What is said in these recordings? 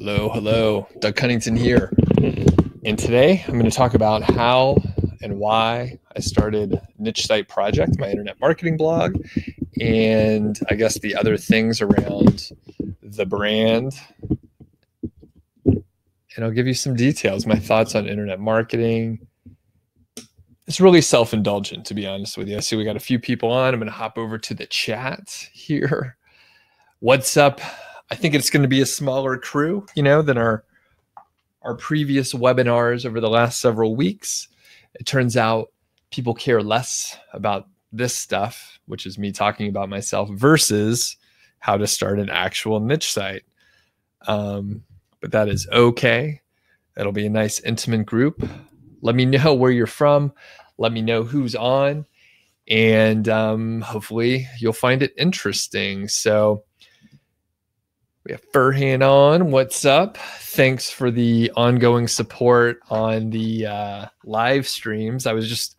Hello, hello. Doug Cunnington here. And today I'm going to talk about how and why I started Niche Site Project, my internet marketing blog, and I guess the other things around the brand. And I'll give you some details, my thoughts on internet marketing. It's really self-indulgent, to be honest with you. I see we got a few people on. I'm going to hop over to the chat here. What's up? I think it's going to be a smaller crew, than our previous webinars over the last several weeks. It turns out people care less about this stuff, which is me talking about myself, versus how to start an actual niche site. But that is okay. It'll be a nice intimate group. Let me know where you're from. Let me know who's on. And hopefully you'll find it interesting. So we have Furhan on. What's up? Thanks for the ongoing support on the live streams. I was just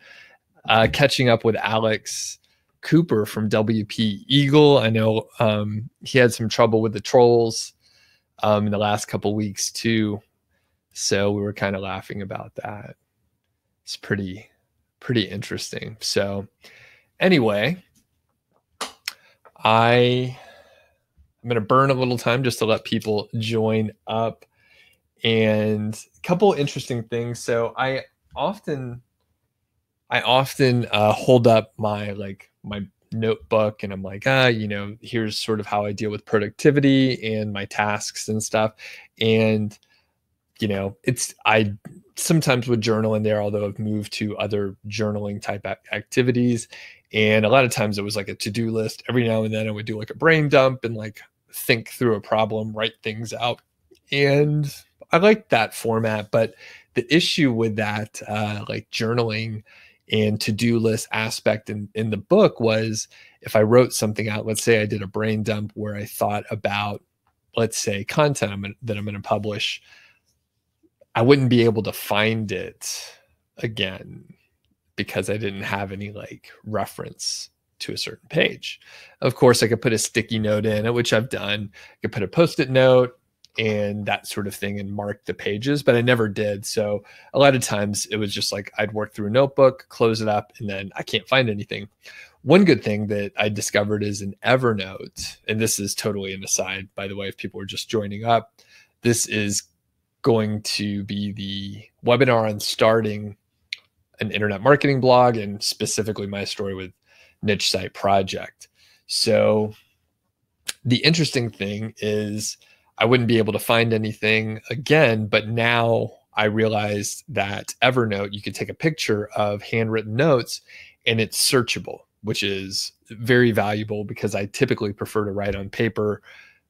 catching up with Alex Cooper from WP Eagle. I know he had some trouble with the trolls in the last couple weeks too. So we were kind of laughing about that. It's pretty interesting. So anyway, I'm going to burn a little time just to let people join up, and a couple interesting things. So I often hold up my notebook and I'm like, here's sort of how I deal with productivity and my tasks and stuff. And, I sometimes would journal in there, although I've moved to other journaling type activities. And a lot of times it was like a to-do list. Every now and then I would do like a brain dump and think through a problem, write things out. And I like that format. But the issue with that, journaling and to-do list aspect in the book was, if I wrote something out, let's say I did a brain dump where I thought about, let's say, content that I'm going to publish, I wouldn't be able to find it again because I didn't have any reference to a certain page. Of course, I could put a sticky note in it, which I've done. I could put a Post-it note and that sort of thing and mark the pages, but I never did. So a lot of times it was just I'd work through a notebook, close it up, and then I can't find anything. One good thing that I discovered is in Evernote, and this is totally an aside, by the way, if people are just joining up, this is going to be the webinar on starting an internet marketing blog, and specifically my story with Niche Site Project. So the interesting thing is I wouldn't be able to find anything again, but now I realized that Evernote, you could take a picture of handwritten notes and it's searchable, which is very valuable because I typically prefer to write on paper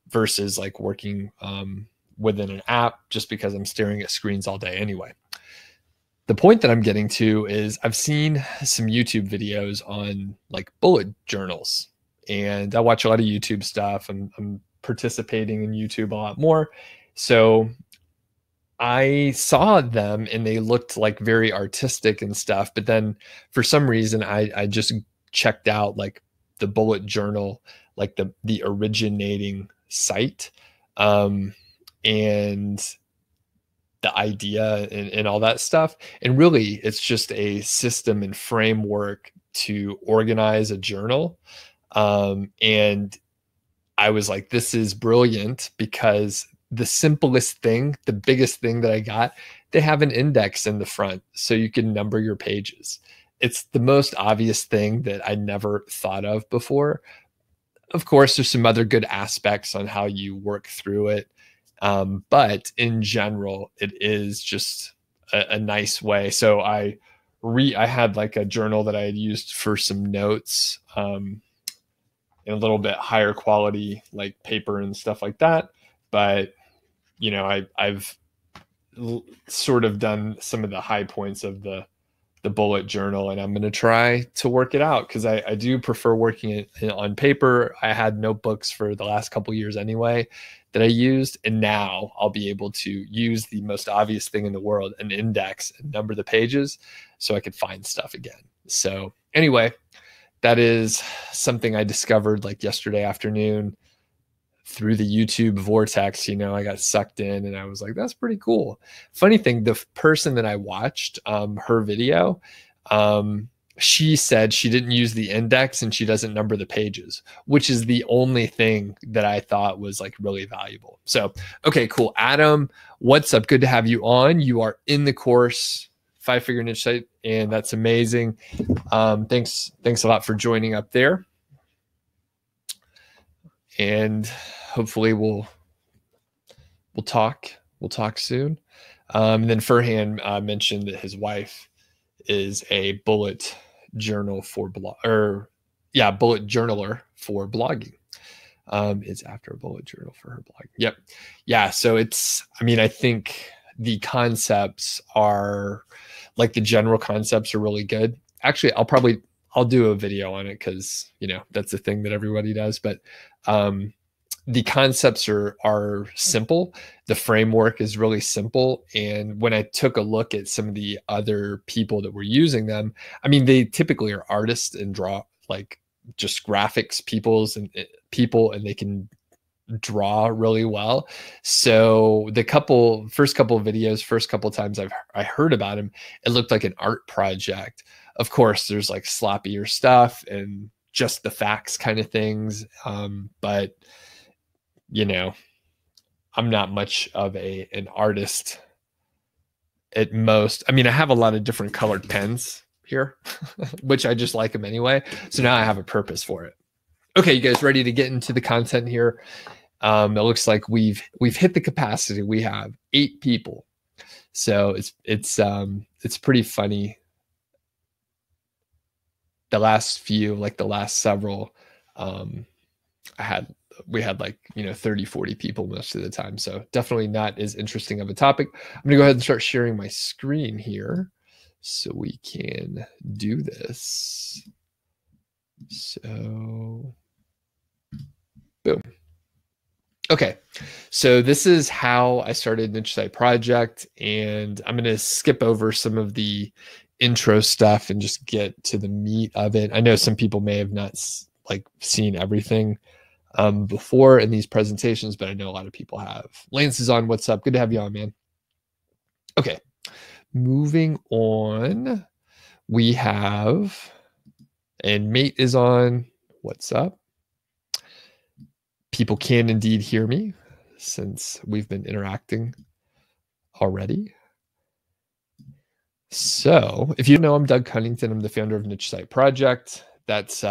versus working within an app, just because I'm staring at screens all day anyway. The point that I'm getting to is I've seen some YouTube videos on bullet journals, and I watch a lot of YouTube stuff. I'm participating in YouTube a lot more. So I saw them and they looked very artistic and stuff. But then for some reason, I just checked out the bullet journal, the originating site. And the idea and all that stuff. And really, it's just a system and framework to organize a journal. And I was like, this is brilliant, because the simplest thing, the biggest thing that I got, they have an index in the front so you can number your pages. It's the most obvious thing that I never thought of before. Of course, there's some other good aspects on how you work through it. But in general, it is just a nice way. So I had a journal that I had used for some notes, in a little bit higher quality, paper and stuff like that. But, I've sort of done some of the high points of the bullet journal, and I'm going to try to work it out, because I do prefer working on paper. I had notebooks for the last couple years anyway that I used, and now I'll be able to use the most obvious thing in the world, an index, and number the pages so I could find stuff again. So anyway, that is something I discovered yesterday afternoon. through the YouTube vortex, you know, I got sucked in and I was like, that's pretty cool. Funny thing, the person that I watched her video, she said she didn't use the index and she doesn't number the pages, which is the only thing that I thought was like really valuable. So, okay, cool. Adam, what's up? Good to have you on. You are in the course, 5-figure niche site, and that's amazing. Thanks a lot for joining up there. And hopefully we'll talk soon. And then Furhan mentioned that his wife is a bullet journaler for blogging. It's after a bullet journal for her blog. Yep. Yeah. So I think the concepts are like, the general concepts are really good. Actually, I'll do a video on it because, you know, that's the thing that everybody does. But the concepts are simple. The framework is really simple. And when I took a look at some of the other people that were using them, I mean, they typically are artists and draw, like, just graphics people, and they can draw really well. So the first couple of videos, first couple of times I heard about him, it looked like an art project. Of course, there's like sloppier stuff and just the facts kind of things. But you know, I'm not much of an artist at most. I mean, I have a lot of different colored pens here, which I just like them anyway. So now I have a purpose for it. Okay, you guys ready to get into the content here? It looks like we've hit the capacity. We have 8 people. So it's pretty funny. The last few, like the last several, we had like, you know, 30, 40 people most of the time. So definitely not as interesting of a topic. I'm gonna go ahead and start sharing my screen here so we can do this. So boom. Okay, so this is how I started Niche Site Project, and I'm going to skip over some of the intro stuff and just get to the meat of it. I know some people may have not like seen everything before in these presentations, but I know a lot of people have. Lance is on. What's up? Good to have you on, man. Okay, moving on. We have, and Mate is on. What's up? People can indeed hear me since we've been interacting already. So if you know, I'm Doug Cunnington. I'm the founder of Niche Site Project. That's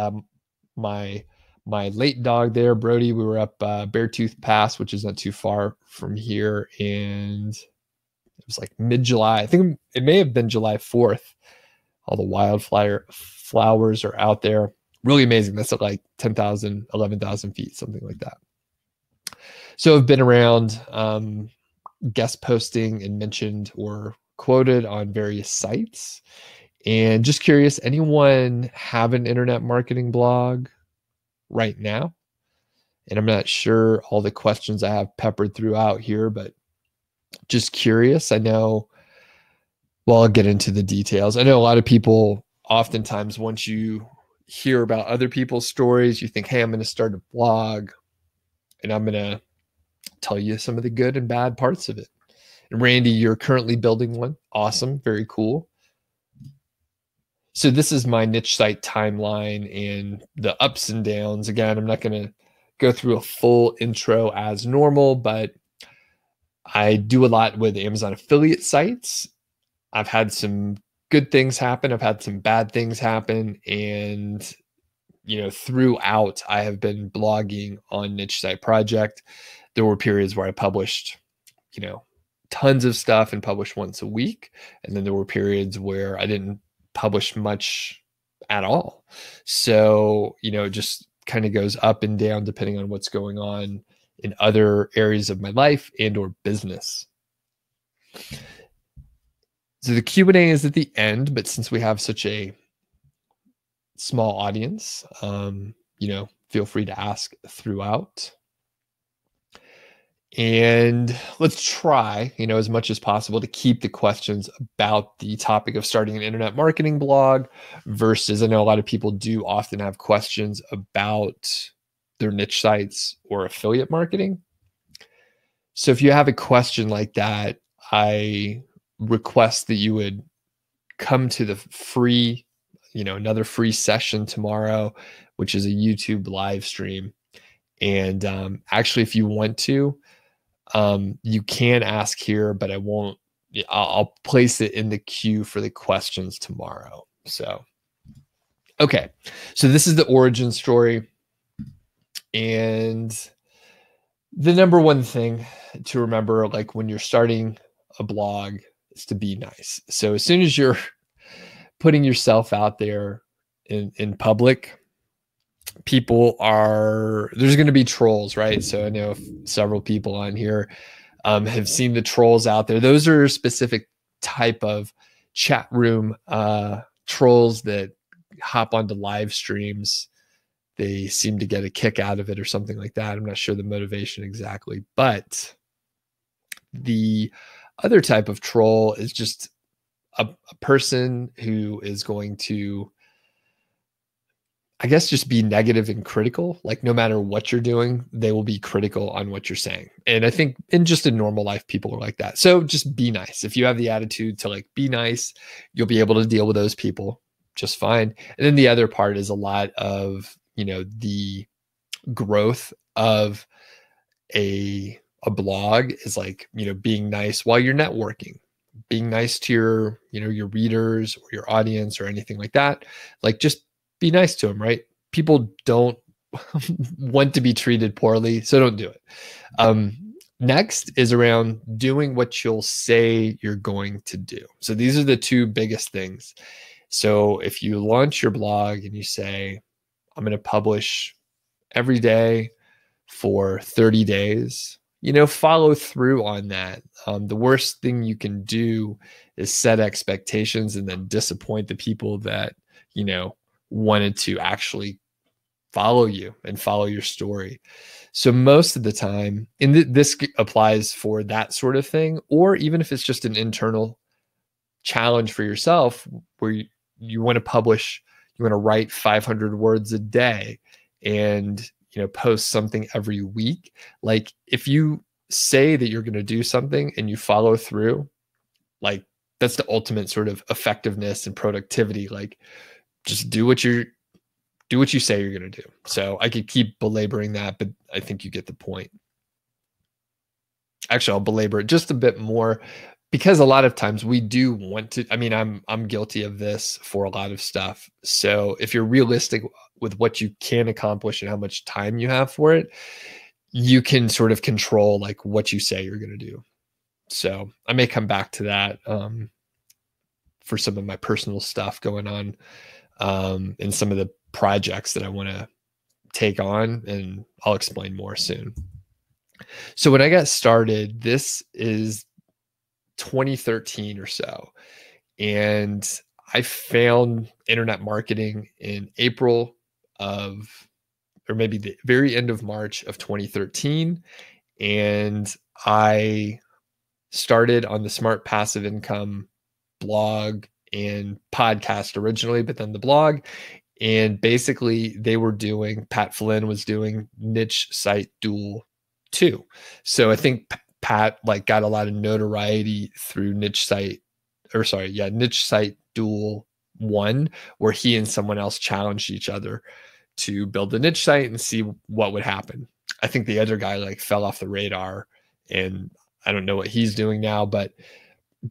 my late dog there, Brody. We were up Beartooth Pass, which is not too far from here. And it was like mid-July. I think it may have been July 4th. All the wildflowers are out there. Really amazing. That's at like 10,000, 11,000 feet, something like that. So I've been around guest posting and mentioned or quoted on various sites. And just curious, anyone have an internet marketing blog right now? And I'm not sure all the questions I have peppered throughout here, but just curious. I know, well, I'll get into the details. I know a lot of people, oftentimes once you hear about other people's stories, you think, hey, I'm going to start a blog and I'm going to tell you some of the good and bad parts of it. And Randy, you're currently building one. Awesome. Very cool. So this is my niche site timeline and the ups and downs. Again, I'm not going to go through a full intro as normal, but I do a lot with Amazon affiliate sites. I've had some good things happen. I've had some bad things happen. And, you know, throughout, I have been blogging on Niche Site Project. There were periods where I published, you know, tons of stuff and published once a week. And then there were periods where I didn't publish much at all. So, you know, it just kind of goes up and down depending on what's going on in other areas of my life and or business. So the Q&A is at the end, but since we have such a small audience, you know, feel free to ask throughout. And let's try, you know, as much as possible to keep the questions about the topic of starting an internet marketing blog versus, I know a lot of people do often have questions about their niche sites or affiliate marketing. So if you have a question like that, I request that you would come to the free, another free session tomorrow, which is a YouTube live stream. And actually, if you want to, you can ask here, but I'll place it in the queue for the questions tomorrow. So, okay. So this is the origin story. And the number one thing to remember, like when you're starting a blog, is to be nice. So as soon as you're putting yourself out there in public, there's going to be trolls, right? So I know several people on here have seen the trolls out there. Those are specific type of chat room trolls that hop onto live streams. They seem to get a kick out of it or something like that. I'm not sure the motivation exactly, but the other type of troll is just a person who is going to, I guess, just be negative and critical. Like no matter what you're doing, they will be critical on what you're saying. And I think in normal life, people are like that. So just be nice. If you have the attitude to like be nice, you'll be able to deal with those people just fine. And then the other part is a lot of, the growth of a blog is like, being nice while you're networking, being nice to your, your readers or your audience or anything like that. Like just be nice to them, right? People don't want to be treated poorly, so don't do it. Next is around doing what you'll say you're going to do. So these are the two biggest things. So if you launch your blog and you say, I'm going to publish every day for 30 days, follow through on that. The worst thing you can do is set expectations and then disappoint the people that, wanted to actually follow you and follow your story. So most of the time, and this applies for that sort of thing, or even if it's just an internal challenge for yourself where you want to publish, you want to write 500 words a day and, post something every week. Like if you say that you're going to do something and you follow through, like that's the ultimate sort of effectiveness and productivity. Like just do what you say you're going to do. So I could keep belaboring that, but I think you get the point. Actually, I'll belabor it just a bit more because a lot of times we do want to, I'm guilty of this for a lot of stuff. So if you're realistic with what you can accomplish and how much time you have for it, you can sort of control like what you say you're going to do. So I may come back to that for some of my personal stuff going on and some of the projects that I want to take on, and I'll explain more soon. So when I got started, this is 2013 or so, and I found internet marketing in April of, or maybe the very end of March of 2013. And I started on the Smart Passive Income blog and podcast originally, but then the blog. And basically Pat Flynn was doing Niche Site Duel 2. So I think Pat like got a lot of notoriety through Niche Site Duel 1, where he and someone else challenged each other to build a niche site and see what would happen. I think the other guy like fell off the radar, and I don't know what he's doing now, but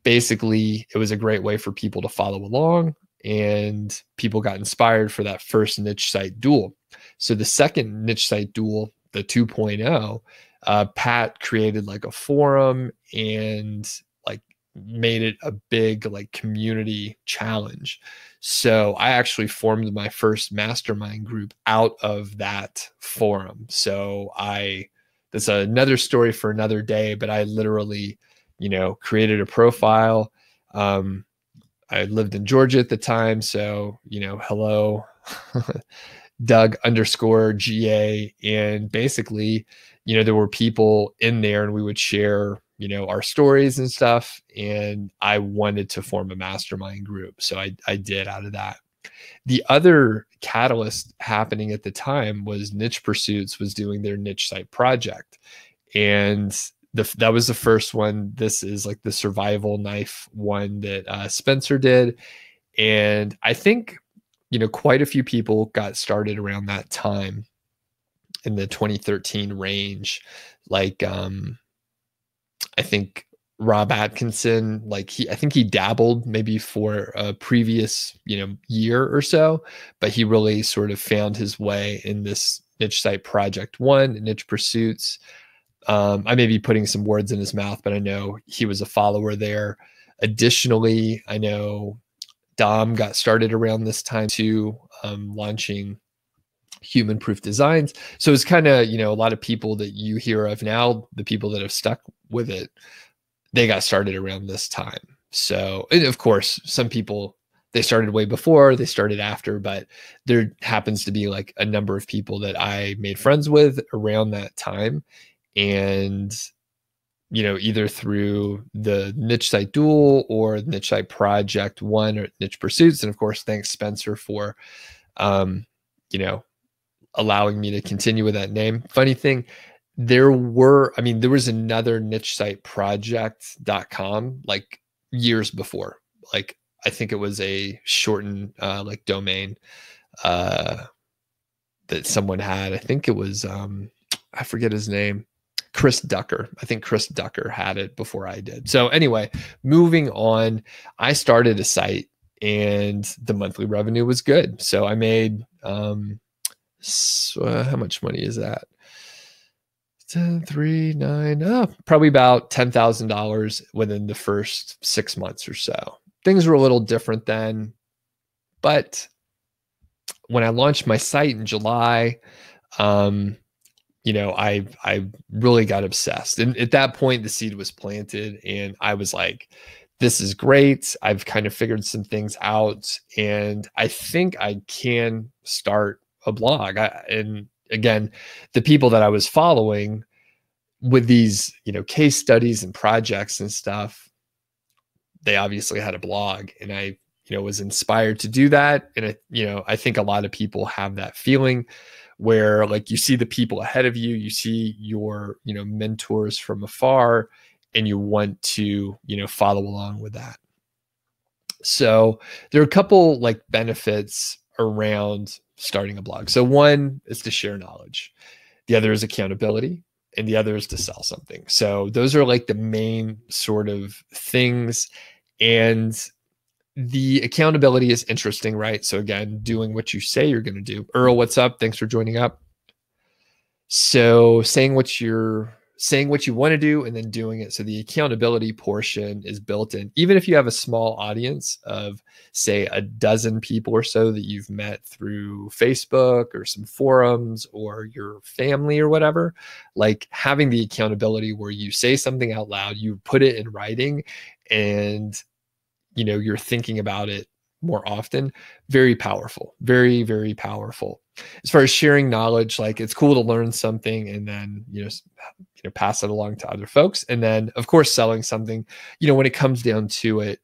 basically it was a great way for people to follow along, and people got inspired for that first Niche Site Duel. So the second Niche Site Duel, the 2.0, Pat created like a forum and like made it a big like community challenge. So I actually formed my first mastermind group out of that forum. So that's another story for another day, but I literally, created a profile. I lived in Georgia at the time. So, hello, Doug_GA. And basically, there were people in there and we would share, our stories and stuff. And I wanted to form a mastermind group. So I did out of that. The other catalyst happening at the time was Niche Pursuits was doing their niche site project. And that was the first one. This is like the survival knife one that Spencer did. And I think, quite a few people got started around that time in the 2013 range. Like, I think Rob Atkinson, I think he dabbled maybe for a previous, year or so, but he really sort of found his way in this niche site project one, Niche Pursuits. I may be putting some words in his mouth, but I know he was a follower there. Additionally, I know Dom got started around this time too, launching Human Proof Designs. So it's kind of, a lot of people that you hear of now, the people that have stuck with it, they got started around this time. So, and of course, some people, they started way before, they started after, but there happens to be like a number of people that I made friends with around that time. And, either through the Niche Site Duel or Niche Site Project One or Niche Pursuits. And of course, thanks Spencer for, allowing me to continue with that name. Funny thing, there was another niche site project.com like years before. Like, I think it was a shortened like domain that someone had. I think it was, I forget his name. Chris Ducker. I think Chris Ducker had it before I did. So anyway, moving on, I started a site and the monthly revenue was good. So I made, how much money is that? 10, 3, 9, probably about $10,000 within the first 6 months or so. Things were a little different then, but when I launched my site in July, I really got obsessed. And at that point, the seed was planted and I was like, this is great. I've kind of figured some things out and I think I can start a blog. And again, the people that I was following with these, case studies and projects and stuff, they obviously had a blog and I, was inspired to do that. And I think a lot of people have that feeling where like you see the people ahead of you, you see your, mentors from afar, and you want to, follow along with that. So there are a couple like benefits around starting a blog. So one is to share knowledge. The other is accountability, and the other is to sell something. So those are like the main sort of things. And the accountability is interesting, right? So again, doing what you say you're going to do. Earl, what's up? Thanks for joining up. So saying what you want to do and then doing it. So the accountability portion is built in. Even if you have a small audience of say a dozen people or so that you've met through Facebook or some forums or your family or whatever, like having the accountability where you say something out loud, you put it in writing, and you're thinking about it more often. Very powerful, very, very powerful. As far as sharing knowledge, like it's cool to learn something and then, pass it along to other folks. And then of course, selling something, when it comes down to it,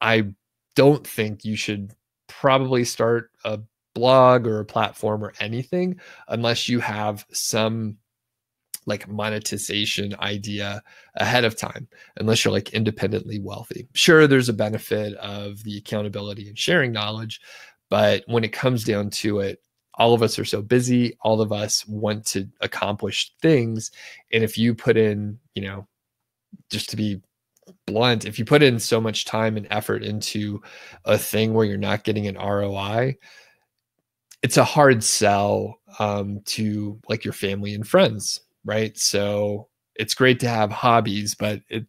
I don't think you should probably start a blog or a platform or anything unless you have some like monetization idea ahead of time, unless you're like independently wealthy. Sure, there's a benefit of the accountability and sharing knowledge, but when it comes down to it, all of us are so busy. All of us want to accomplish things. And if you put in, just to be blunt, if you put in so much time and effort into a thing where you're not getting an ROI, it's a hard sell to like your family and friends. Right. So it's great to have hobbies, but an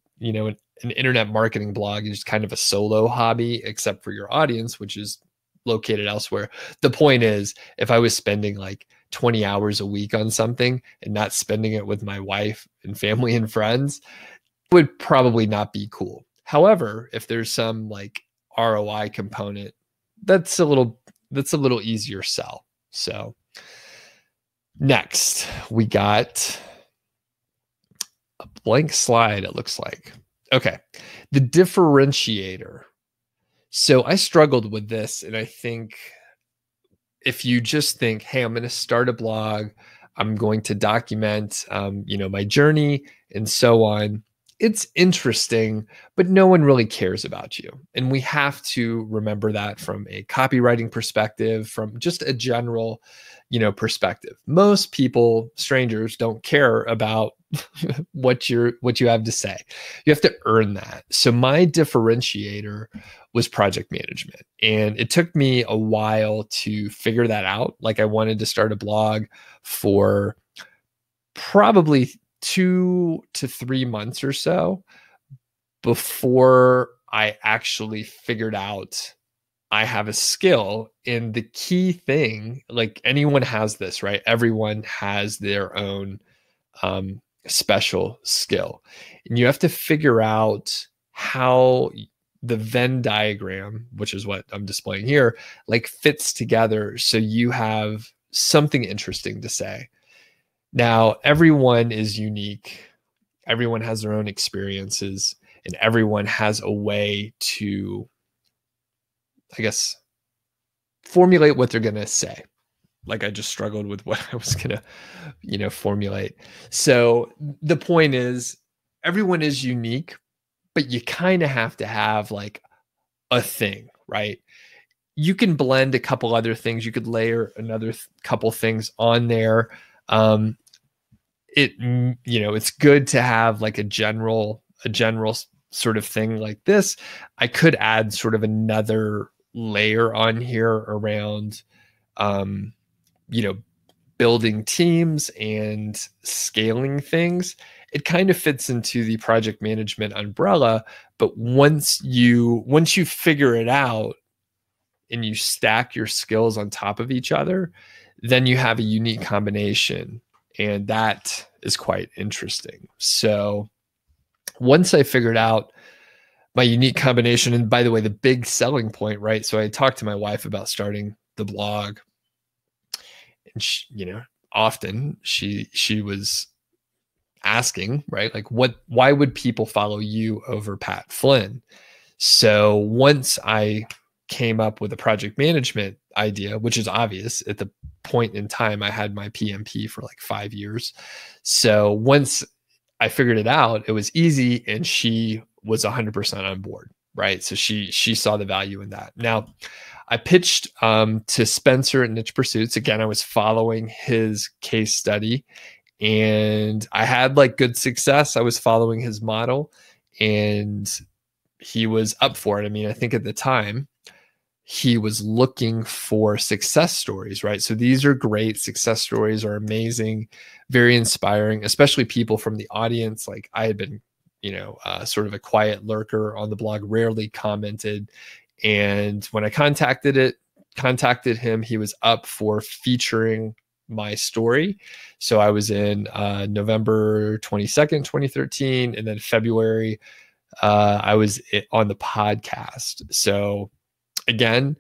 internet marketing blog is kind of a solo hobby, except for your audience, which is located elsewhere. The point is, if I was spending like 20 hours a week on something and not spending it with my wife and family and friends, it would probably not be cool. However, if there's some like ROI component, that's a little easier sell. So next, we got a blank slide, it looks like. Okay, the differentiator. So I struggled with this, and I think if you just think, hey, I'm going to start a blog, I'm going to document, my journey and so on. It's interesting, but no one really cares about you. And we have to remember that from a copywriting perspective, from just a general, perspective. Most people, strangers, don't care about what you have to say. You have to earn that. So my differentiator was project management. And it took me a while to figure that out. Like I wanted to start a blog for probably 2 to 3 months or so before I actually figured out I have a skill. And the key thing, like anyone has this, right? Everyone has their own special skill. And you have to figure out how the Venn diagram, which is what I'm displaying here, like fits together so you have something interesting to say. Now, everyone is unique. Everyone has their own experiences, and everyone has a way to, I guess, formulate what they're going to say. Like I just struggled with what I was going to, formulate. So the point is, everyone is unique, but you kind of have to have like a thing, right? You can blend a couple other things. You could layer another couple things on there. It's good to have like a general sort of thing like this. I could add sort of another layer on here around, building teams and scaling things. It kind of fits into the project management umbrella, but once you figure it out and you stack your skills on top of each other, then you have a unique combination, and that is quite interesting. So once I figured out my unique combination, and by the way, the big selling point, right? So I talked to my wife about starting the blog, and often she was asking, right? Like why would people follow you over Pat Flynn? So once I came up with a project management idea, which is obvious at the point in time, I had my PMP for like 5 years. So once I figured it out, it was easy, and she was 100% on board, right? So she saw the value in that. Now, I pitched to Spencer at Niche Pursuits. Again, I was following his case study, and I had like good success. I was following his model, and he was up for it. I mean, I think at the time he was looking for success stories, right? So these are great. Success stories are amazing, very inspiring, especially people from the audience. Like I had been, sort of a quiet lurker on the blog, rarely commented. And when I contacted him, he was up for featuring my story. So I was in November 22nd, 2013, and then February, I was on the podcast. So again,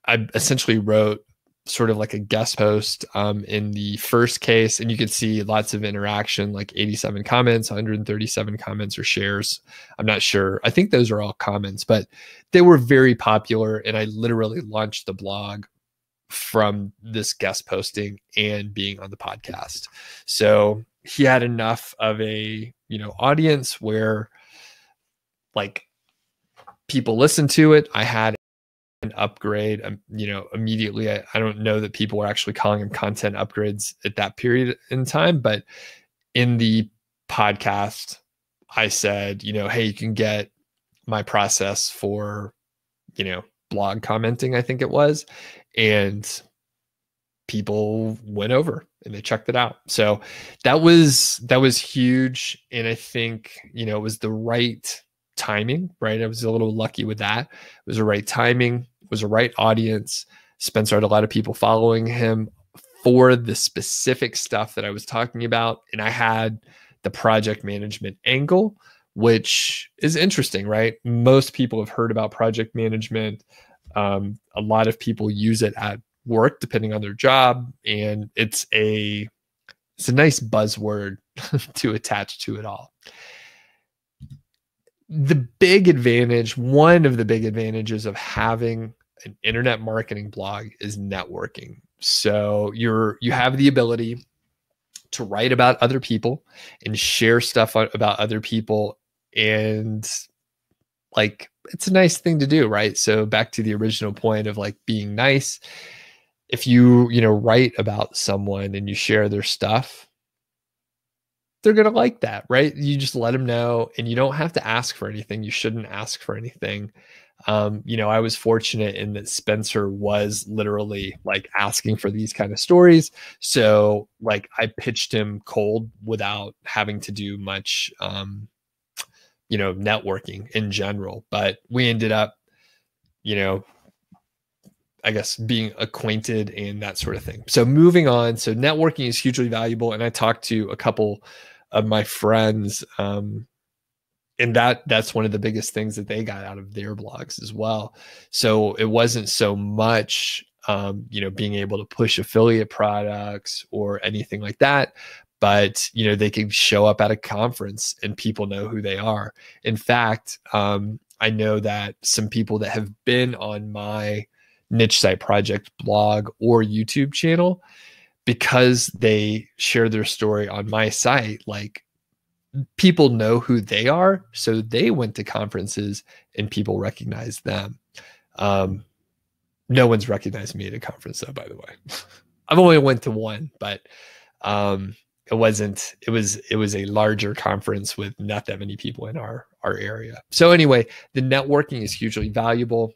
I essentially wrote sort of like a guest post in the first case, and you could see lots of interaction, like 87 comments, 137 comments or shares. I'm not sure. I think those are all comments, but they were very popular, and I literally launched the blog from this guest posting and being on the podcast. So he had enough of a, audience where like people listened to it. I had an upgrade, immediately. I don't know that people were actually calling them content upgrades at that period in time, but in the podcast, I said, hey, you can get my process for, blog commenting, I think it was. And people went over and they checked it out. So that was huge. And I think, it was the right timing, right? I was a little lucky with that. It was the right timing, it was the right audience. Spencer had a lot of people following him for the specific stuff that I was talking about. And I had the project management angle, which is interesting, right? Most people have heard about project management. A lot of people use it at work, depending on their job. And it's a nice buzzword to attach to it all. The big advantage, one of the big advantages of having an internet marketing blog is networking. So you have the ability to write about other people and share stuff about other people. And like, it's a nice thing to do, right? So back to the original point of like being nice. If you write about someone and you share their stuff, they're going to like that, right? You just let them know, and you don't have to ask for anything. You shouldn't ask for anything. I was fortunate in that Spencer was literally like asking for these kind of stories. So like I pitched him cold without having to do much, networking in general, but we ended up, I guess, being acquainted and that sort of thing. So moving on. So networking is hugely valuable. And I talked to a couple of my friends, and that's one of the biggest things that they got out of their blogs as well. So it wasn't so much, being able to push affiliate products or anything like that, but, they could show up at a conference and people know who they are. In fact, I know that some people that have been on my Niche Site Project blog or YouTube channel, because they share their story on my site, like, people know who they are. So they went to conferences and people recognize them. No one's recognized me at a conference though, by the way. I've only went to one, but it was a larger conference with not that many people in our area. So anyway, the networking is hugely valuable.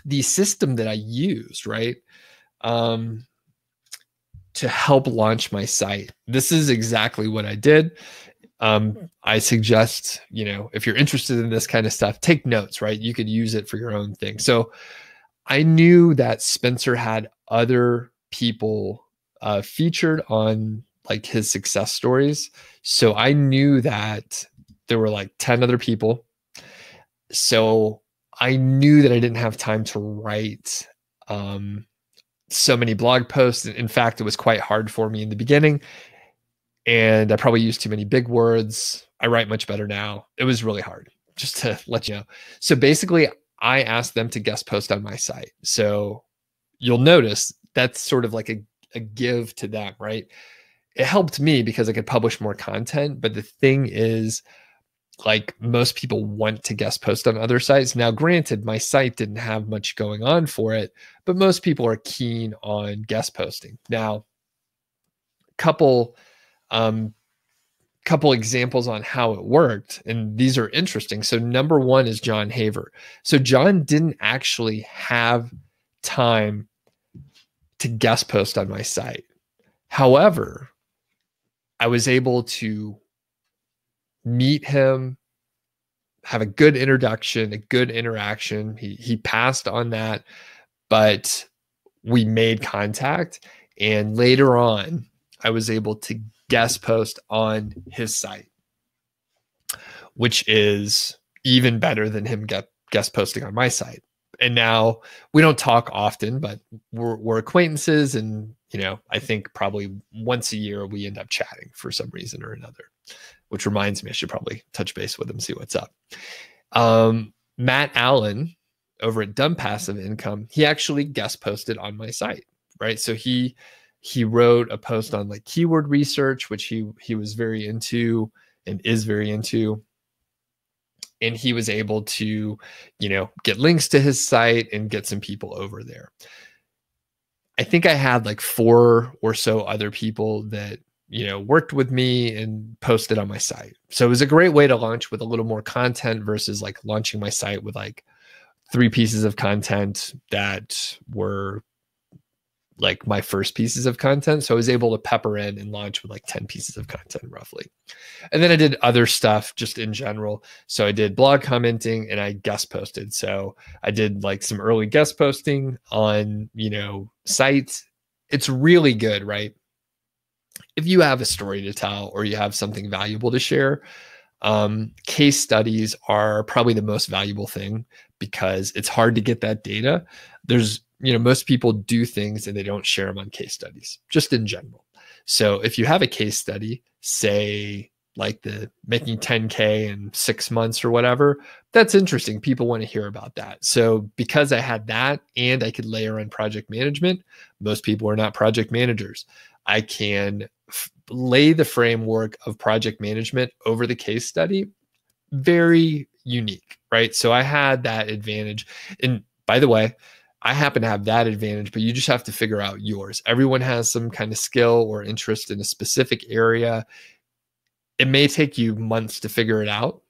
The system that I used, right, to help launch my site, this is exactly what I did. I suggest, if you're interested in this kind of stuff, take notes, right? You could use it for your own thing. So I knew that Spencer had other people featured on like his success stories. So I knew that there were like 10 other people. So I knew that I didn't have time to write so many blog posts. In fact, it was quite hard for me in the beginning. And I probably used too many big words. I write much better now. It was really hard, just to let you know. So basically, I asked them to guest post on my site. So you'll notice that's sort of like a give to them, right? It helped me because I could publish more content. But the thing is, like, most people want to guest post on other sites. Now, granted, my site didn't have much going on for it, but most people are keen on guest posting. Now, couple examples on how it worked, and these are interesting. So number one is John Haver. So John didn't actually have time to guest post on my site. However, I was able to meet him, have a good introduction, a good interaction. He passed on that, but we made contact, and later on I was able to guest post on his site, which is even better than him guest posting on my site. And now we don't talk often, but we're acquaintances, and I think probably once a year we end up chatting for some reason or another, which reminds me I should probably touch base with him, see what's up. Matt Allen over at Dumb Passive Income, he actually guest posted on my site, right? So he wrote a post on like keyword research, which he was very into and is very into. And he was able to, get links to his site and get some people over there. I think I had like 4 or so other people that, worked with me and posted on my site. So it was a great way to launch with a little more content versus like launching my site with like 3 pieces of content that were like my first pieces of content. So I was able to pepper in and launch with like 10 pieces of content roughly. And then I did other stuff just in general. So I did blog commenting and I guest posted. So I did like some early guest posting on, sites. It's really good, right? If you have a story to tell or you have something valuable to share, case studies are probably the most valuable thing because it's hard to get that data. There's, most people do things and they don't share them on case studies, just in general. So if you have a case study, say, like the making 10K in 6 months or whatever, that's interesting. People want to hear about that. So because I had that and I could layer in project management, most people are not project managers. I can lay the framework of project management over the case study. Very unique, right? So I had that advantage. And by the way, I happen to have that advantage, but you just have to figure out yours. Everyone has some kind of skill or interest in a specific area. It may take you months to figure it out,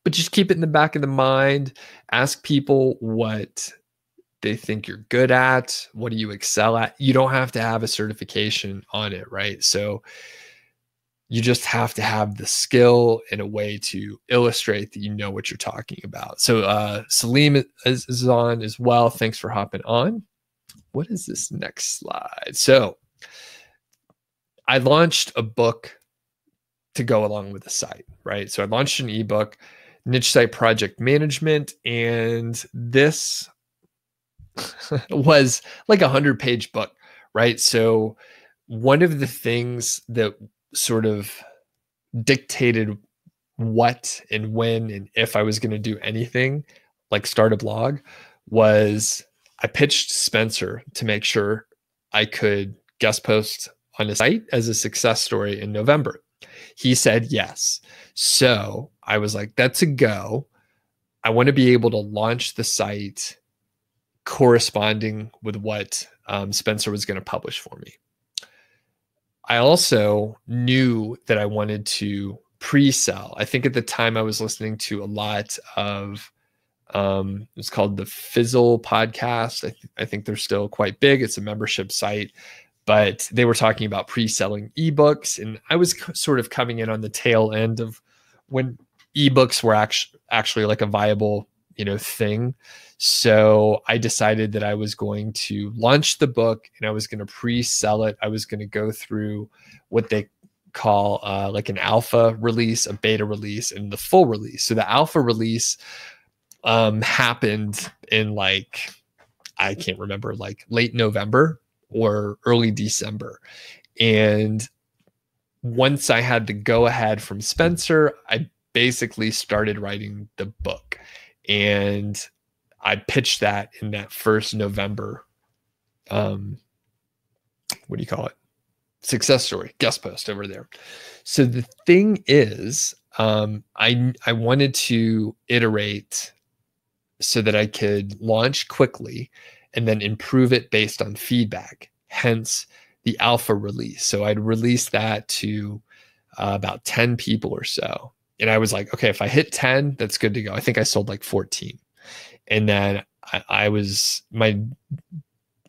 but just keep it in the back of the mind. Ask people what they think you're good at. What do you excel at? You don't have to have a certification on it, right? So you just have to have the skill and a way to illustrate that you know what you're talking about. So Salim is on as well. Thanks for hopping on. What is this next slide? So I launched a book to go along with the site, right? So I launched an ebook, Niche Site Project Management, and this was like 100-page book, right? So one of the things that sort of dictated what and when and if I was going to do anything like start a blog was I pitched Spencer to make sure I could guest post on his site as a success story in November. He said yes. So I was like, that's a go. I want to be able to launch the site corresponding with what Spencer was going to publish for me. I also knew that I wanted to pre-sell. I think at the time I was listening to a lot of, it's called the Fizzle podcast. I think they're still quite big. It's a membership site, but they were talking about pre-selling ebooks. And I was sort of coming in on the tail end of when ebooks were actually like a viable, thing. So I decided that I was going to launch the book and I was going to pre-sell it. I was going to go through what they call like an alpha release, a beta release, and the full release. So the alpha release happened in like, I can't remember, like late November or early December. And once I had the go ahead from Spencer, I basically started writing the book. And I pitched that in that first November, what do you call it? Success story, guest post over there. So the thing is, I wanted to iterate so that I could launch quickly and then improve it based on feedback, hence the alpha release. So I'd release that to about 10 people or so. And I was like, okay, if I hit 10, that's good to go. I think I sold like 14. And then my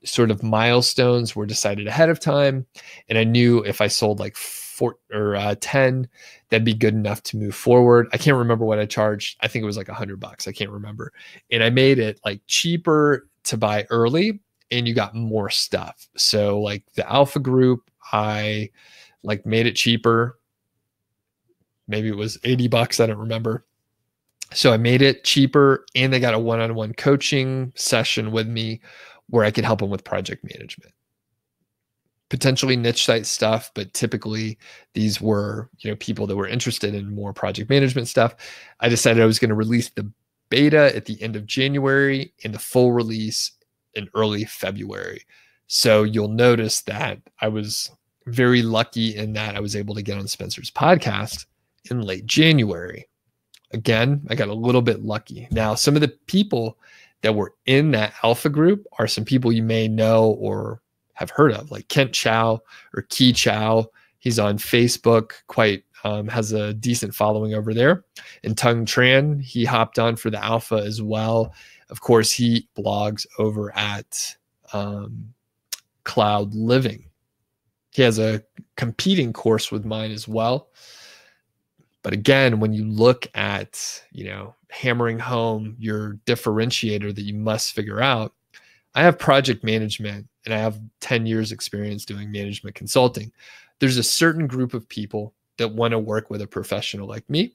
sort of milestones were decided ahead of time. And I knew if I sold like 4 or 10, that'd be good enough to move forward. I can't remember what I charged. I think it was like $100. I can't remember. And I made it like cheaper to buy early and you got more stuff. So like the alpha group, I like made it cheaper. Maybe it was $80. I don't remember. So I made it cheaper and they got a one-on-one coaching session with me where I could help them with project management. Potentially niche site stuff, but typically these were, people that were interested in more project management stuff. I decided I was going to release the beta at the end of January and the full release in early February. So you'll notice that I was very lucky in that I was able to get on Spencer's podcast in late January. Again, I got a little bit lucky. Now, some of the people that were in that alpha group are some people you may know or have heard of, like Kent Chow or Key Chow. He's on Facebook, quite has a decent following over there. And Tung Tran, he hopped on for the alpha as well. Of course, he blogs over at Cloud Living. He has a competing course with mine as well. But again, when you look at, hammering home your differentiator that you must figure out, I have project management and I have 10 years experience doing management consulting. There's a certain group of people that want to work with a professional like me.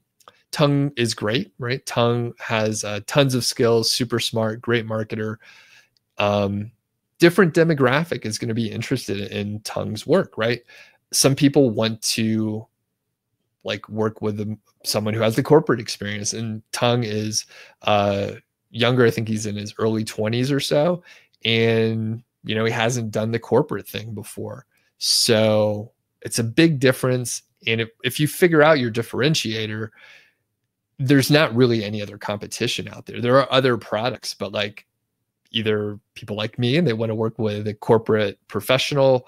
Tung is great, right? Tung has tons of skills, super smart, great marketer. Different demographic is going to be interested in Tung's work, right? Some people want to like work with someone who has the corporate experience. And Tung is younger. I think he's in his early 20s or so. And, you know, he hasn't done the corporate thing before. So it's a big difference. And if you figure out your differentiator, there's not really any other competition out there. There are other products, but like either people like me and they want to work with a corporate professional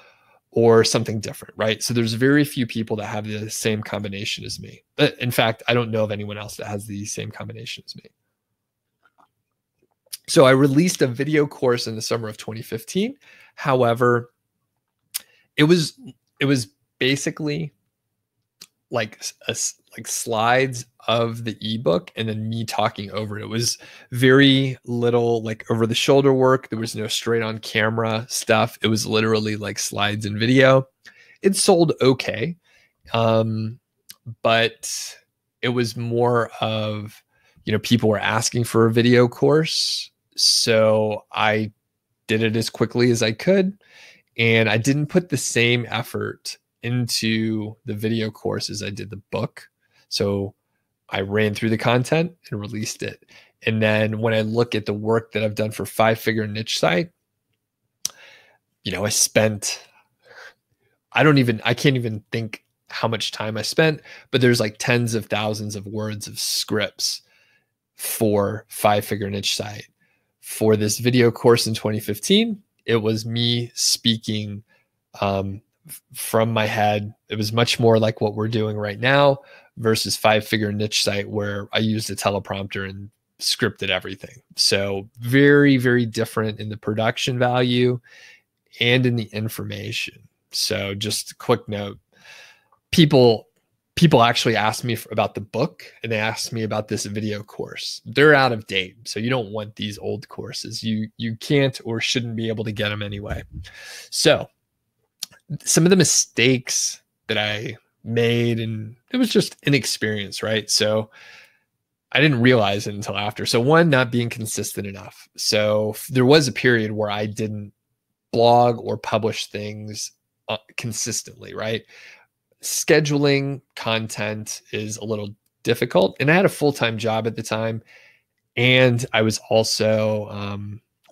or something different, right? So there's very few people that have the same combination as me. In fact, I don't know of anyone else that has the same combination as me. So I released a video course in the summer of 2015. However, it was basically like slides of the ebook and then me talking over it. It was very little like over the shoulder work. There was no straight on camera stuff. It was literally like slides and video. It sold okay. But it was more of, you know, people were asking for a video course. So I did it as quickly as I could. And I didn't put the same effort into the video course as I did the book. So I ran through the content and released it. And then when I look at the work that I've done for 5-figure niche site, you know, I can't even think how much time I spent, but there's like tens of thousands of words of scripts for 5-figure niche site. For this video course in 2015, it was me speaking from my head. It was much more like what we're doing right now versus 5-figure niche site where I used a teleprompter and scripted everything. So very, very different in the production value and in the information. So just a quick note, people actually asked me about the book and they asked me about this video course. They're out of date. So you don't want these old courses. You can't or shouldn't be able to get them anyway. So some of the mistakes that I made, and it was just inexperience, right? So I didn't realize it until after. So one, not being consistent enough. So there was a period where I didn't blog or publish things consistently, right? Scheduling content is a little difficult. And I had a full-time job at the time. And I was also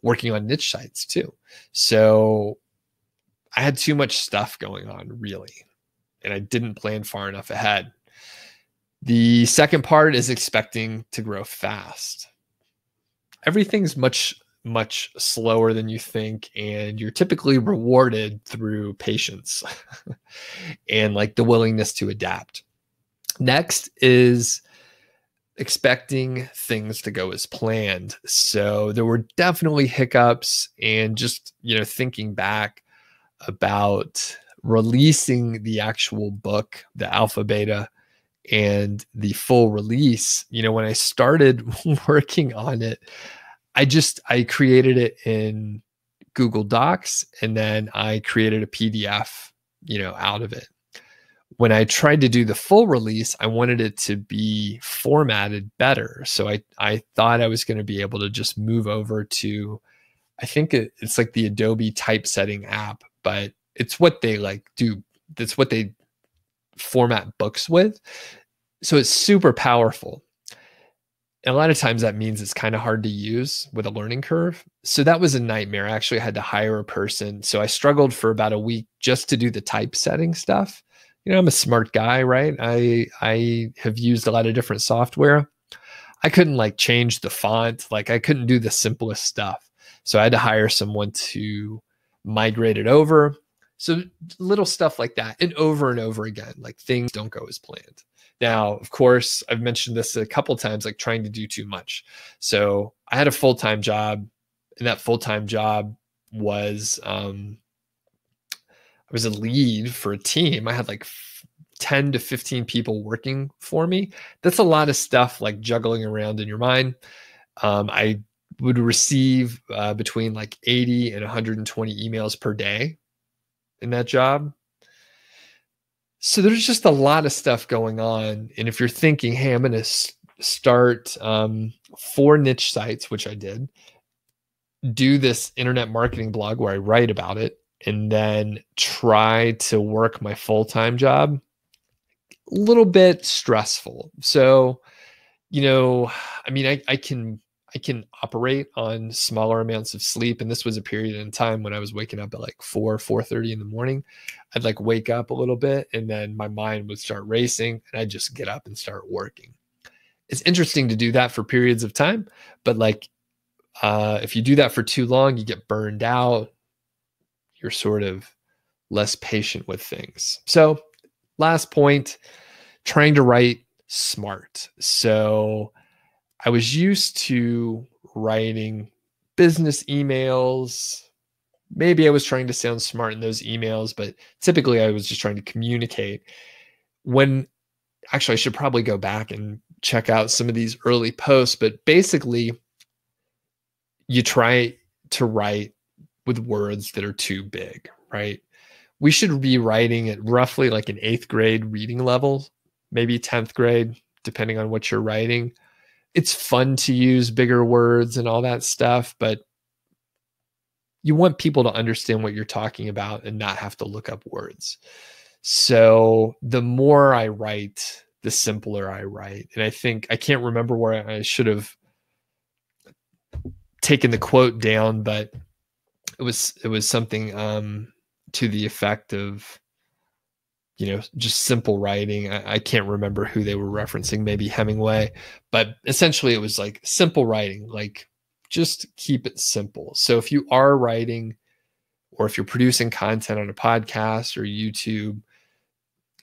working on niche sites too. So I had too much stuff going on, really. And I didn't plan far enough ahead. The second part is expecting to grow fast. Everything's much, much slower than you think. And you're typically rewarded through patience and like the willingness to adapt. Next is expecting things to go as planned. So there were definitely hiccups, and just, you know, thinking back about releasing the actual book, the alpha, beta, and the full release, you know, when I started working on it, I created it in Google Docs, and then I created a PDF, you know, out of it. When I tried to do the full release, I wanted it to be formatted better. So I thought I was going to be able to just move over to, I think it's like the Adobe typesetting app, but it's what they like do. That's what they format books with. So it's super powerful. And a lot of times that means it's kind of hard to use with a learning curve. So that was a nightmare. I actually had to hire a person. So I struggled for about a week just to do the typesetting stuff. You know, I'm a smart guy, right? I have used a lot of different software. I couldn't like change the font. Like I couldn't do the simplest stuff. So I had to hire someone to migrate it over. So little stuff like that, and over again, like things don't go as planned. Now, of course, I've mentioned this a couple of times, like trying to do too much. So I had a full-time job, and that full-time job was, I was a lead for a team. I had like 10 to 15 people working for me. That's a lot of stuff like juggling around in your mind. I would receive between like 80 and 120 emails per day in that job. So there's just a lot of stuff going on. And if you're thinking, hey, I'm going to start 4 niche sites, which I did, do this internet marketing blog where I write about it, and then try to work my full-time job, a little bit stressful. So, I mean, I can operate on smaller amounts of sleep. And this was a period in time when I was waking up at like 4:30 in the morning. I'd like wake up a little bit and then my mind would start racing and I'd just get up and start working. It's interesting to do that for periods of time, but like, if you do that for too long, you get burned out. You're sort of less patient with things. So last point, trying to write smart. So I was used to writing business emails. Maybe I was trying to sound smart in those emails, but typically I was just trying to communicate. Actually, I should probably go back and check out some of these early posts, but basically you try to write with words that are too big, right? We should be writing at roughly like an 8th grade reading level, maybe 10th grade, depending on what you're writing. It's fun to use bigger words and all that stuff, but you want people to understand what you're talking about and not have to look up words. So the more I write, the simpler I write. And I think, I can't remember where I should have taken the quote down, but it was something to the effect of, just simple writing. I can't remember who they were referencing, maybe Hemingway, but essentially it was like simple writing, like just keep it simple. So if you are writing or if you're producing content on a podcast or YouTube,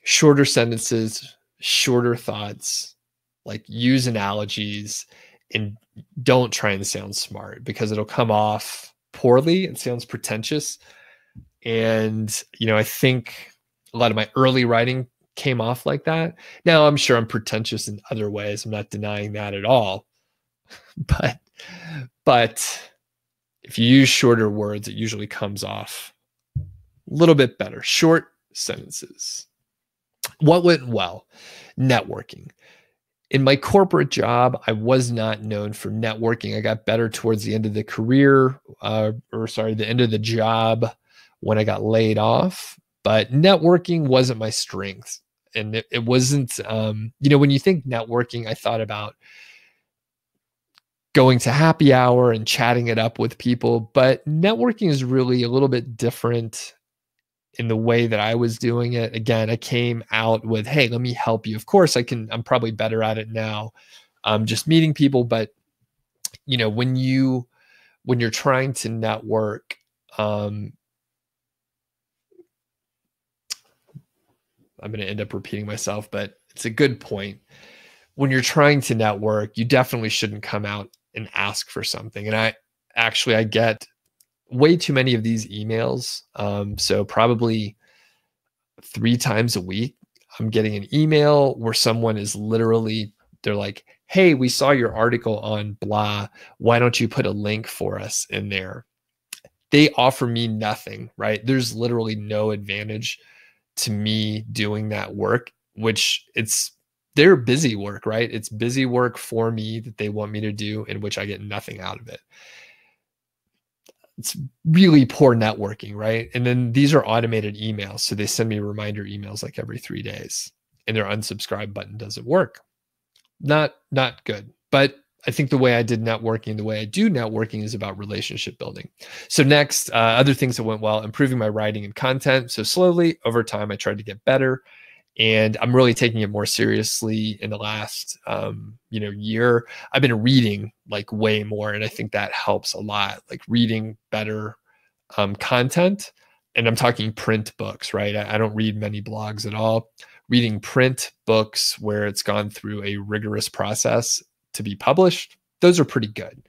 shorter sentences, shorter thoughts, like use analogies, and don't try and sound smart because it'll come off poorly. It sounds pretentious. And, I think a lot of my early writing came off like that. Now I'm sure I'm pretentious in other ways. I'm not denying that at all. But if you use shorter words, it usually comes off a little bit better. Short sentences. What went well? Networking. In my corporate job, I was not known for networking. I got better towards the end of the career, the end of the job when I got laid off. But networking wasn't my strength. And it wasn't, when you think networking, I thought about going to happy hour and chatting it up with people. But networking is really a little bit different in the way that I was doing it. Again, I came out with, hey, let me help you. Of course, I'm probably better at it now. Just meeting people. But, when you're trying to network, I'm going to end up repeating myself, but it's a good point. When you're trying to network, you definitely shouldn't come out and ask for something. And I get way too many of these emails. So probably 3 times a week, I'm getting an email where someone is they're like, hey, we saw your article on blah. Why don't you put a link for us in there? They offer me nothing, right? There's literally no advantage to me doing that work, which they're busy work, right? It's busy work for me that they want me to do, in which I get nothing out of it. It's really poor networking, right? And then these are automated emails. So they send me reminder emails like every 3 days, and their unsubscribe button doesn't work. Not good. But I think the way I did networking, the way I do networking is about relationship building. So next, other things that went well, improving my writing and content. So slowly over time, I tried to get better. And I'm really taking it more seriously in the last, year. I've been reading like way more. And I think that helps a lot, like reading better content. And I'm talking print books, right? I don't read many blogs at all. Reading print books where it's gone through a rigorous process to be published, those are pretty good.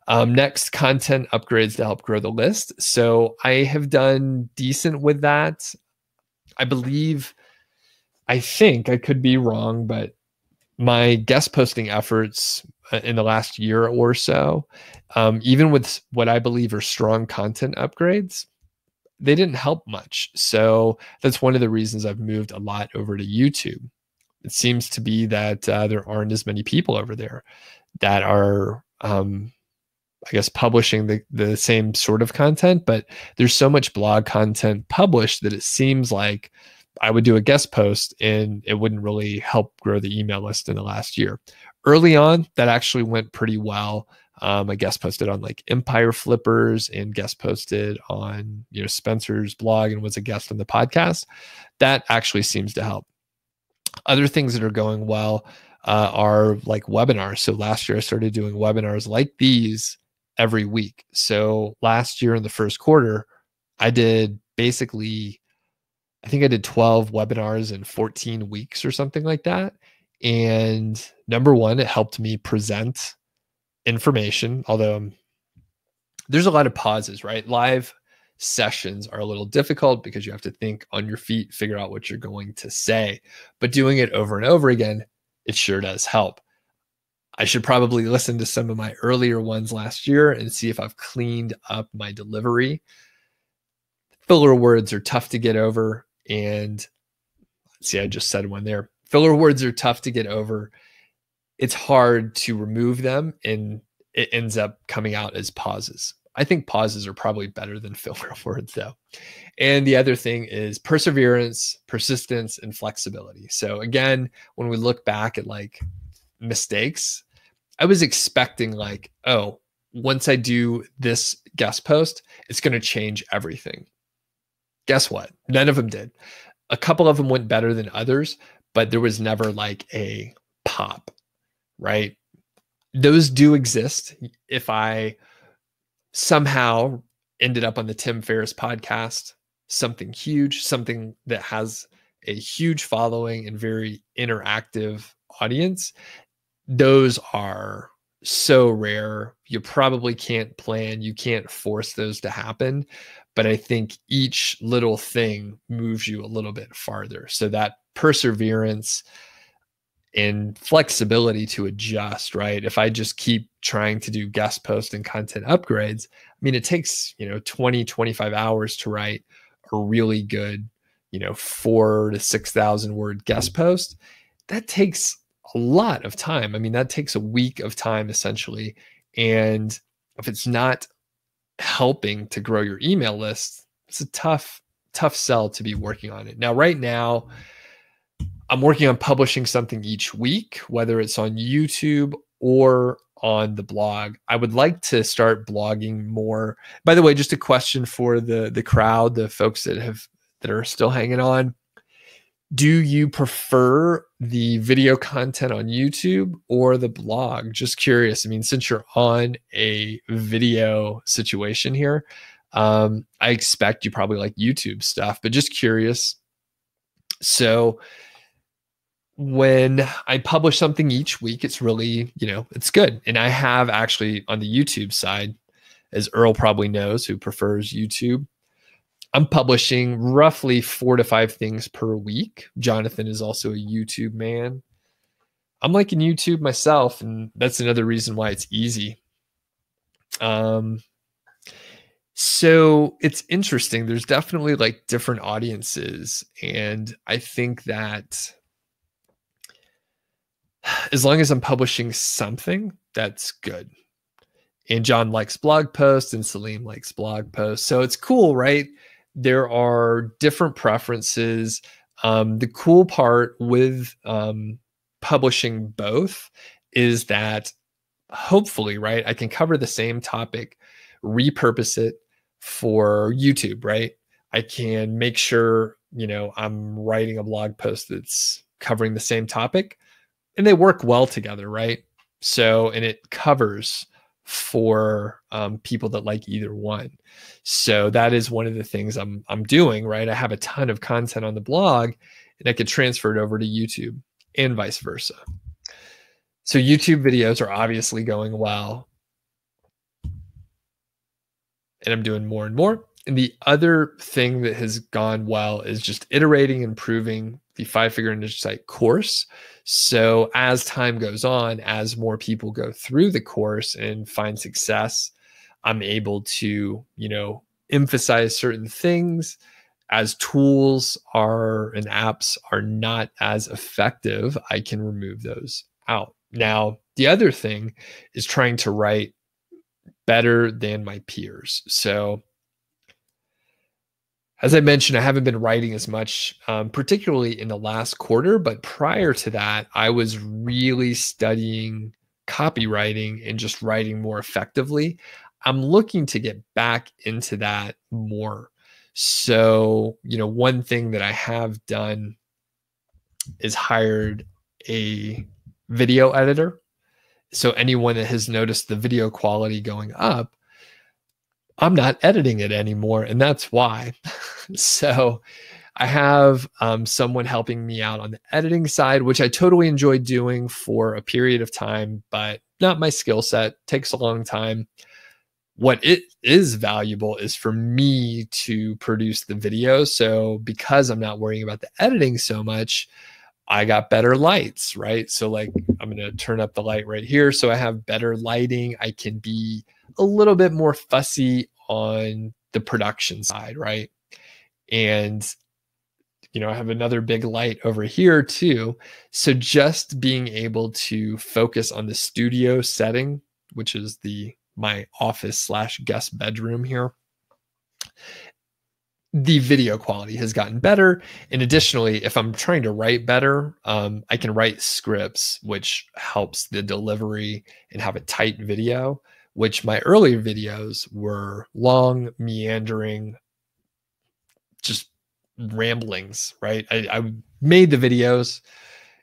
Next, content upgrades to help grow the list. So I have done decent with that. I think I could be wrong, but my guest posting efforts in the last year or so, even with what I believe are strong content upgrades, they didn't help much. So that's one of the reasons I've moved a lot over to YouTube. It seems to be that there aren't as many people over there that are, publishing the same sort of content, but there's so much blog content published that it seems like I would do a guest post and it wouldn't really help grow the email list in the last year. Early on, that actually went pretty well. I guest posted on like Empire Flippers and guest posted on, Spencer's blog and was a guest on the podcast. That actually seems to help. Other things that are going well are like webinars. So last year I started doing webinars like these every week. So last year in the first quarter, I did basically, I think I did 12 webinars in 14 weeks or something like that. And number one, it helped me present information, although there's a lot of pauses, right? Live sessions are a little difficult because you have to think on your feet, figure out what you're going to say. But doing it over and over again, it sure does help. I should probably listen to some of my earlier ones last year and see if I've cleaned up my delivery. Filler words are tough to get over. And see, I just said one there. Filler words are tough to get over. It's hard to remove them, and it ends up coming out as pauses. I think pauses are probably better than filler words though. And the other thing is perseverance, persistence, and flexibility. So again, when we look back at like mistakes, I was expecting like, oh, once I do this guest post, it's going to change everything. Guess what? None of them did. A couple of them went better than others, but there was never like a pop, right? Those do exist. If I somehow ended up on the Tim Ferriss podcast, something huge, something that has a huge following and very interactive audience, those are so rare. You probably can't plan, you can't force those to happen. But I think each little thing moves you a little bit farther. So that perseverance and flexibility to adjust, right? If I just keep trying to do guest post and content upgrades, I mean, it takes, 20, 25 hours to write a really good, 4,000 to 6,000 word guest post. That takes a lot of time. I mean, that takes a week of time essentially. And if it's not helping to grow your email list, it's a tough sell to be working on it. Now, right now, I'm working on publishing something each week, whether it's on YouTube or on the blog. I would like to start blogging more. By the way, just a question for the crowd, the folks that are still hanging on. Do you prefer the video content on YouTube or the blog? Just curious. I mean, since you're on a video situation here, I expect you probably like YouTube stuff, but just curious. So when I publish something each week, it's really, it's good. And I have actually on the YouTube side, as Earl probably knows, who prefers YouTube, I'm publishing roughly 4 to 5 things per week. Jonathan is also a YouTube man. I'm liking YouTube myself, and that's another reason why it's easy. So it's interesting. There's definitely like different audiences. And I think that as long as I'm publishing something, that's good. And John likes blog posts and Salim likes blog posts. So it's cool, right? There are different preferences. The cool part with publishing both is that hopefully, right, I can cover the same topic, repurpose it for YouTube, right? I can make sure, I'm writing a blog post that's covering the same topic, and they work well together, right? So, and it covers for people that like either one. So that is one of the things I'm doing, right? I have a ton of content on the blog, and I could transfer it over to YouTube and vice versa. So YouTube videos are obviously going well, and I'm doing more and more. And the other thing that has gone well is just iterating, improving the 5-Figure Ninja Site course. So as time goes on, as more people go through the course and find success, I'm able to, emphasize certain things. As tools and apps are not as effective, I can remove those out. Now, the other thing is trying to write better than my peers. So As I mentioned, I haven't been writing as much, particularly in the last quarter, but prior to that, I was really studying copywriting and just writing more effectively. I'm looking to get back into that more. So, one thing that I have done is hired a video editor. So anyone that has noticed the video quality going up, I'm not editing it anymore. And that's why. So I have someone helping me out on the editing side, which I totally enjoyed doing for a period of time, but not my skill set. Takes a long time. What it is valuable is for me to produce the video. So because I'm not worrying about the editing so much, I got better lights, right? So like I'm going to turn up the light right here. So I have better lighting. I can be a little bit more fussy on the production side, right? And I have another big light over here too. So just being able to focus on the studio setting, which is my office / guest bedroom here, the video quality has gotten better. And additionally, if I'm trying to write better, I can write scripts, which helps the delivery and have a tight video, which my earlier videos were long, meandering, just ramblings, right? I made the videos.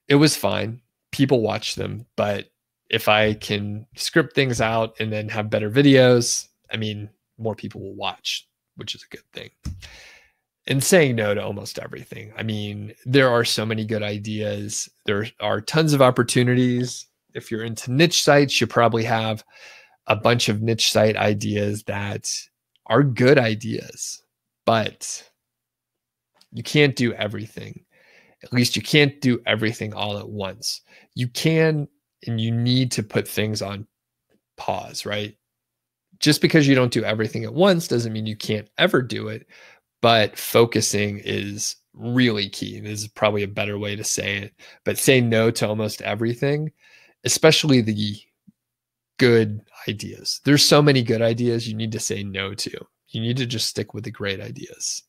It was fine. People watch them. But if I can script things out and then have better videos, more people will watch, which is a good thing. And saying no to almost everything. There are so many good ideas. There are tons of opportunities. If you're into niche sites, you probably have a bunch of niche site ideas that are good ideas, but you can't do everything. At least you can't do everything all at once. You can, and you need to put things on pause, right? Just because you don't do everything at once doesn't mean you can't ever do it. But focusing is really key. This is probably a better way to say it. But say no to almost everything, especially the good ideas. There's so many good ideas you need to say no to. You need to just stick with the great ideas.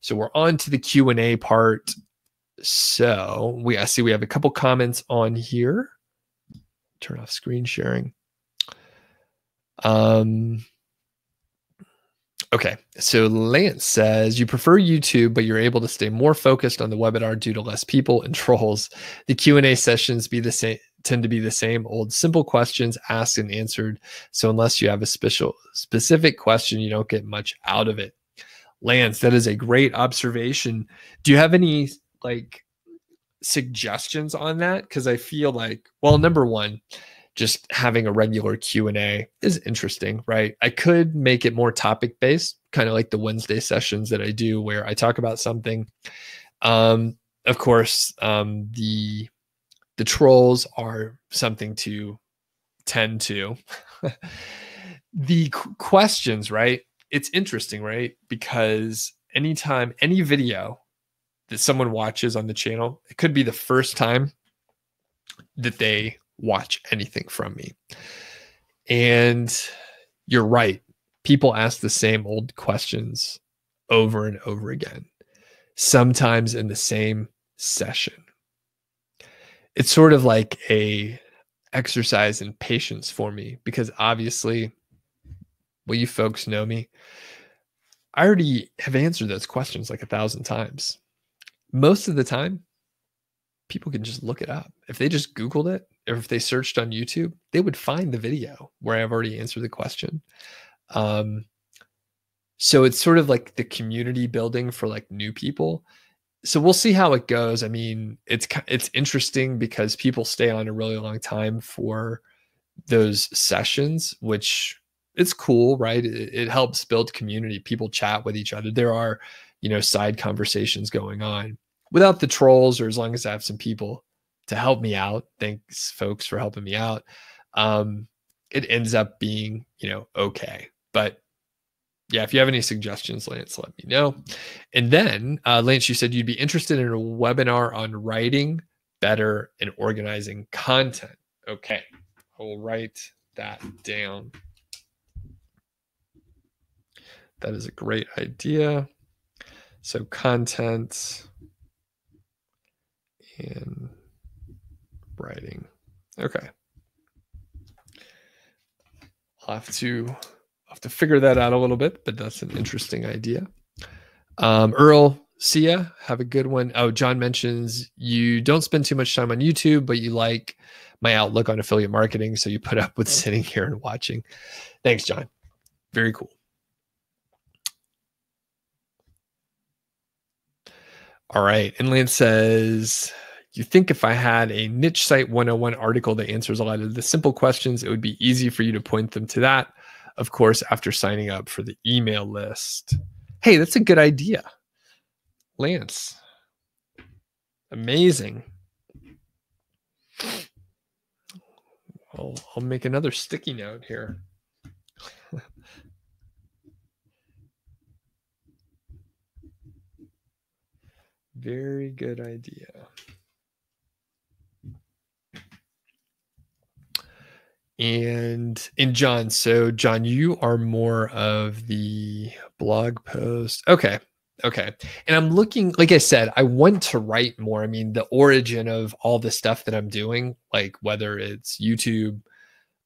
So we're on to the Q&A part. So I see we have a couple comments on here. Turn off screen sharing. Okay, so Lance says, you prefer YouTube, but you're able to stay more focused on the webinar due to less people and trolls. The Q&A sessions tend to be the same old simple questions asked and answered. So unless you have a specific question, you don't get much out of it. Lance, that is a great observation. Do you have any suggestions on that? Because I feel like, well, number one, just having a regular Q&A is interesting, right? I could make it more topic based, kind of like the Wednesday sessions that I do where I talk about something. Of course, the trolls are something to tend to. The questions, right? It's interesting, right? Because anytime, any video that someone watches on the channel, it could be the first time that they watch anything from me. And you're right. People ask the same old questions over and over again, sometimes in the same session. It's sort of like a exercise in patience for me because obviously, well, you folks know me. I already have answered those questions like 1,000 times. Most of the time, people can just look it up. If they just Googled it, or if they searched on YouTube, they would find the video where I've already answered the question. So it's sort of like the community building for like new people. So we'll see how it goes. It's interesting because people stay on a really long time for those sessions, which it's cool, right? It helps build community. People chat with each other. There are, side conversations going on without the trolls, or as long as I have some people to help me out. Thanks, folks, for helping me out. It ends up being, okay. But yeah, if you have any suggestions, Lance, let me know. And then, Lance, you said you'd be interested in a webinar on writing better and organizing content. Okay, I will write that down. That is a great idea. So content and writing. Okay. I'll have to figure that out a little bit, but that's an interesting idea. Earl, see ya. Have a good one. Oh, John mentions you don't spend too much time on YouTube, but you like my outlook on affiliate marketing, so you put up with sitting here and watching. Thanks, John. Very cool. All right. And Lance says, you think if I had a niche site 101 article that answers a lot of the simple questions, it would be easy for you to point them to that. Of course, after signing up for the email list. Hey, that's a good idea. Lance. Amazing. I'll make another sticky note here. Very good idea. And John, so John, you are more of the blog post. Okay. And I'm looking, like I said, I want to write more. I mean, the origin of all the stuff that I'm doing, like whether it's YouTube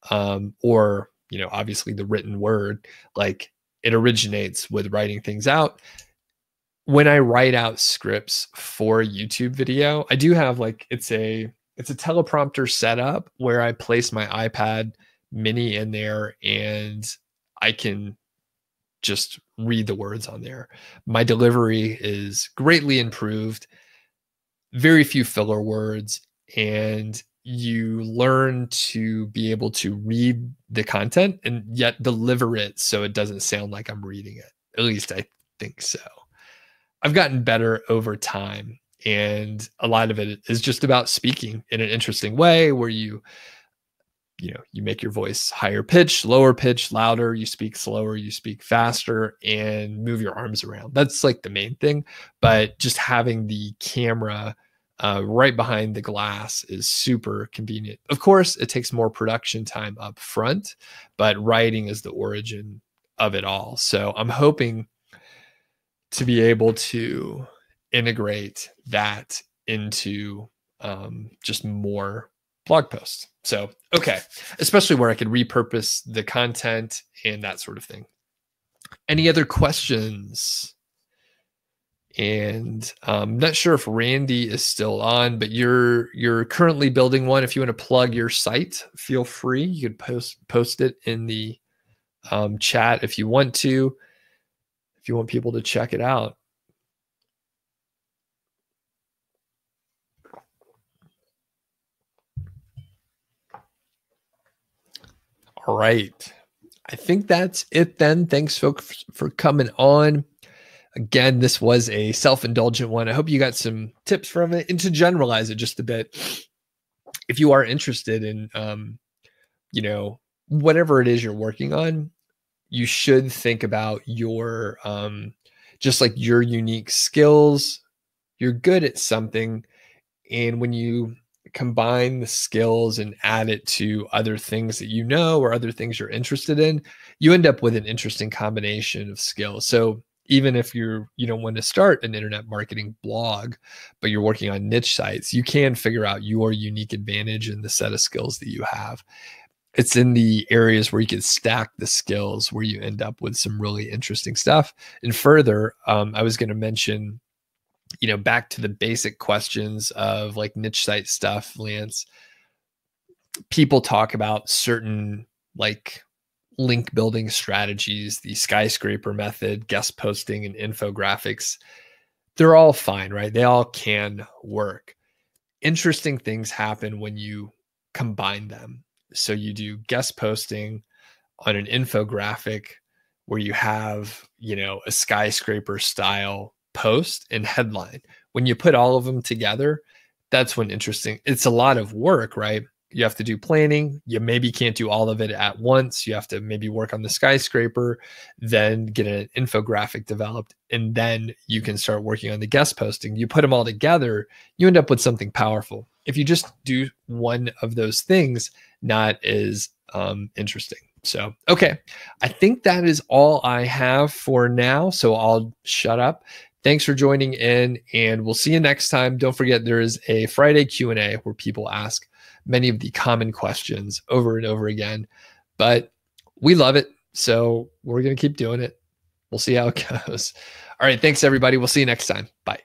or, obviously the written word, like it originates with writing things out. When I write out scripts for YouTube video, I do have it's a teleprompter setup where I place my iPad mini in there and I can just read the words on there. My delivery is greatly improved, very few filler words, and you learn to be able to read the content and yet deliver it so it doesn't sound like I'm reading it. At least I think so. I've gotten better over time, and a lot of it is just about speaking in an interesting way where you make your voice higher pitch, lower pitch, louder, you speak slower, you speak faster, and move your arms around. That's like the main thing. But just having the camera right behind the glass is super convenient. Of course, it takes more production time up front, but writing is the origin of it all. So I'm hoping to be able to integrate that into just more blog posts. So, okay, especially where I could repurpose the content and that sort of thing. Any other questions? And I'm not sure if Randy is still on, but you're currently building one. If you want to plug your site, feel free. You could post it in the chat if you want to. If you want people to check it out. All right. I think that's it then. Thanks, folks, for coming on. Again, this was a self-indulgent one. I hope you got some tips from it, and to generalize it just a bit, if you are interested in, whatever it is you're working on, you should think about your, just like your unique skills. You're good at something, and when you combine the skills and add it to other things that or other things you're interested in, you end up with an interesting combination of skills. So even if you don't want to start an internet marketing blog, but you're working on niche sites, you can figure out your unique advantage in the set of skills that you have. It's in the areas where you can stack the skills where you end up with some really interesting stuff. And further, I was going to mention, back to the basic questions of like niche site stuff, Lance, people talk about certain like link building strategies, the skyscraper method, guest posting, and infographics. They're all fine, right? They all can work. Interesting things happen when you combine them. So you do guest posting on an infographic where you have, a skyscraper style post and headline. When you put all of them together, that's when it's a lot of work, right? You have to do planning. You maybe can't do all of it at once. You have to maybe work on the skyscraper, then get an infographic developed, and then you can start working on the guest posting. You put them all together, you end up with something powerful. If you just do one of those things, not as interesting. So, okay, I think that is all I have for now. So I'll shut up. Thanks for joining in, and we'll see you next time. Don't forget, there is a Friday Q&A where people ask many of the common questions over and over again, but we love it. So we're going to keep doing it. We'll see how it goes. All right. Thanks, everybody. We'll see you next time. Bye.